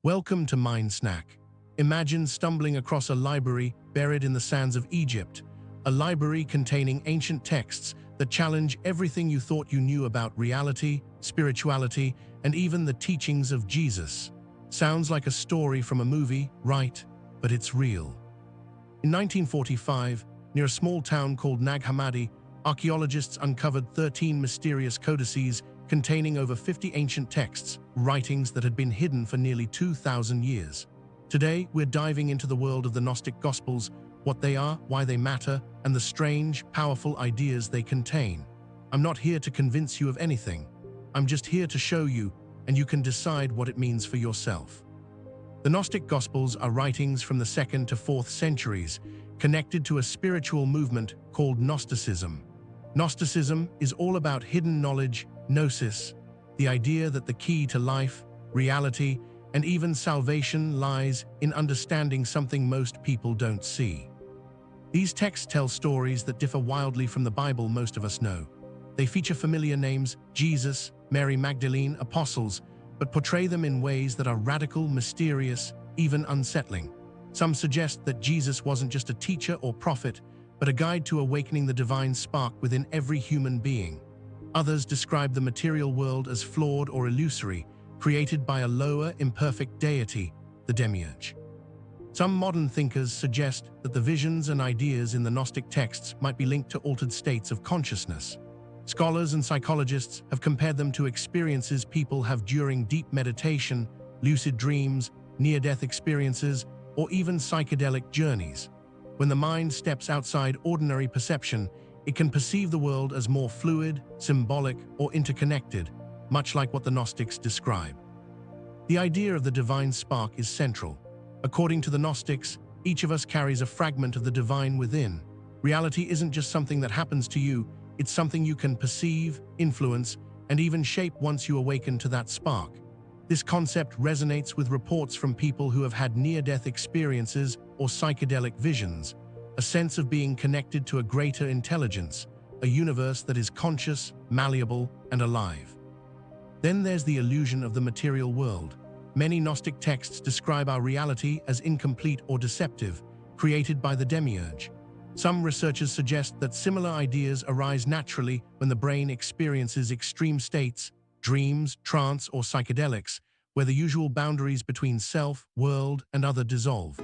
Welcome to Mind Snack. Imagine stumbling across a library buried in the sands of Egypt, a library containing ancient texts that challenge everything you thought you knew about reality, spirituality, and even the teachings of Jesus. Sounds like a story from a movie, right? But it's real. In 1945, near a small town called Nag Hammadi, archaeologists uncovered 13 mysterious codices containing over 50 ancient texts, writings that had been hidden for nearly 2,000 years. Today, we're diving into the world of the Gnostic Gospels, what they are, why they matter, and the strange, powerful ideas they contain. I'm not here to convince you of anything. I'm just here to show you, and you can decide what it means for yourself. The Gnostic Gospels are writings from the 2nd to 4th centuries, connected to a spiritual movement called Gnosticism. Gnosticism is all about hidden knowledge, gnosis, the idea that the key to life, reality, and even salvation lies in understanding something most people don't see. These texts tell stories that differ wildly from the Bible most of us know. They feature familiar names, Jesus, Mary Magdalene, apostles, but portray them in ways that are radical, mysterious, even unsettling. Some suggest that Jesus wasn't just a teacher or prophet, but a guide to awakening the divine spark within every human being. Others describe the material world as flawed or illusory, created by a lower, imperfect deity, the demiurge. Some modern thinkers suggest that the visions and ideas in the Gnostic texts might be linked to altered states of consciousness. Scholars and psychologists have compared them to experiences people have during deep meditation, lucid dreams, near-death experiences, or even psychedelic journeys. When the mind steps outside ordinary perception, it can perceive the world as more fluid, symbolic, or interconnected, much like what the Gnostics describe. The idea of the divine spark is central. According to the Gnostics, each of us carries a fragment of the divine within. Reality isn't just something that happens to you, it's something you can perceive, influence, and even shape once you awaken to that spark. This concept resonates with reports from people who have had near-death experiences or psychedelic visions, a sense of being connected to a greater intelligence, a universe that is conscious, malleable, and alive. Then there's the illusion of the material world. Many Gnostic texts describe our reality as incomplete or deceptive, created by the demiurge. Some researchers suggest that similar ideas arise naturally when the brain experiences extreme states, dreams, trance, or psychedelics, where the usual boundaries between self, world, and other dissolve.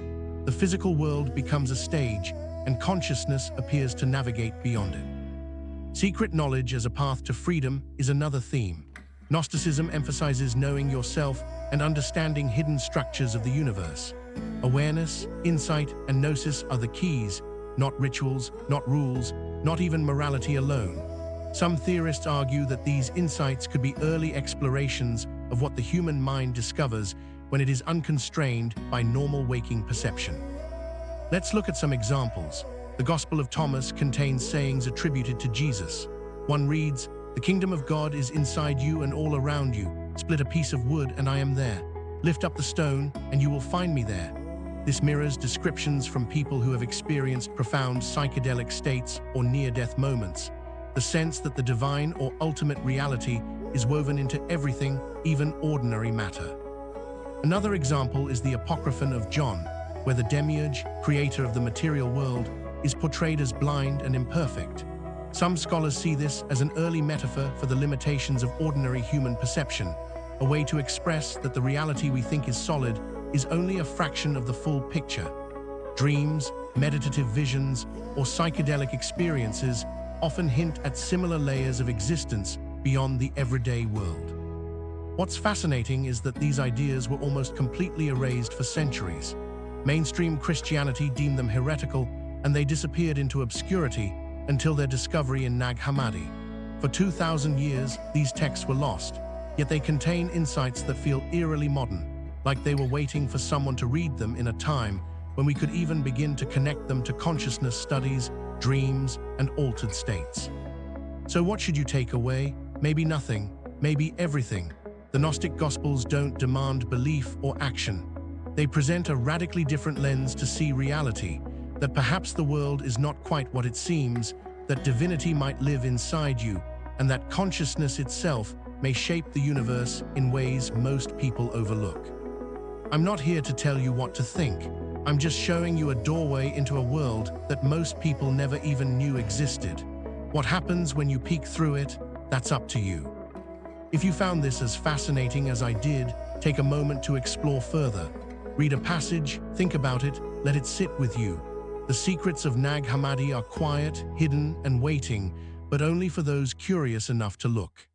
The physical world becomes a stage, and consciousness appears to navigate beyond it. Secret knowledge as a path to freedom is another theme. Gnosticism emphasizes knowing yourself and understanding hidden structures of the universe. Awareness, insight, and gnosis are the keys, not rituals, not rules, not even morality alone. Some theorists argue that these insights could be early explorations of what the human mind discovers when it is unconstrained by normal waking perception. Let's look at some examples. The Gospel of Thomas contains sayings attributed to Jesus. One reads, "The kingdom of God is inside you and all around you. Split a piece of wood and I am there. Lift up the stone and you will find me there." This mirrors descriptions from people who have experienced profound psychedelic states or near-death moments. The sense that the divine or ultimate reality is woven into everything, even ordinary matter. Another example is the Apocryphon of John, where the demiurge, creator of the material world, is portrayed as blind and imperfect. Some scholars see this as an early metaphor for the limitations of ordinary human perception, a way to express that the reality we think is solid is only a fraction of the full picture. Dreams, meditative visions, or psychedelic experiences often hint at similar layers of existence beyond the everyday world. What's fascinating is that these ideas were almost completely erased for centuries. Mainstream Christianity deemed them heretical, and they disappeared into obscurity until their discovery in Nag Hammadi. For 2,000 years, these texts were lost, yet they contain insights that feel eerily modern, like they were waiting for someone to read them in a time when we could even begin to connect them to consciousness studies, dreams, and altered states. So what should you take away? Maybe nothing, maybe everything. The Gnostic Gospels don't demand belief or action. They present a radically different lens to see reality, that perhaps the world is not quite what it seems, that divinity might live inside you, and that consciousness itself may shape the universe in ways most people overlook. I'm not here to tell you what to think. I'm just showing you a doorway into a world that most people never even knew existed. What happens when you peek through it, that's up to you. If you found this as fascinating as I did, take a moment to explore further. Read a passage, think about it, let it sit with you. The secrets of Nag Hammadi are quiet, hidden, and waiting, but only for those curious enough to look.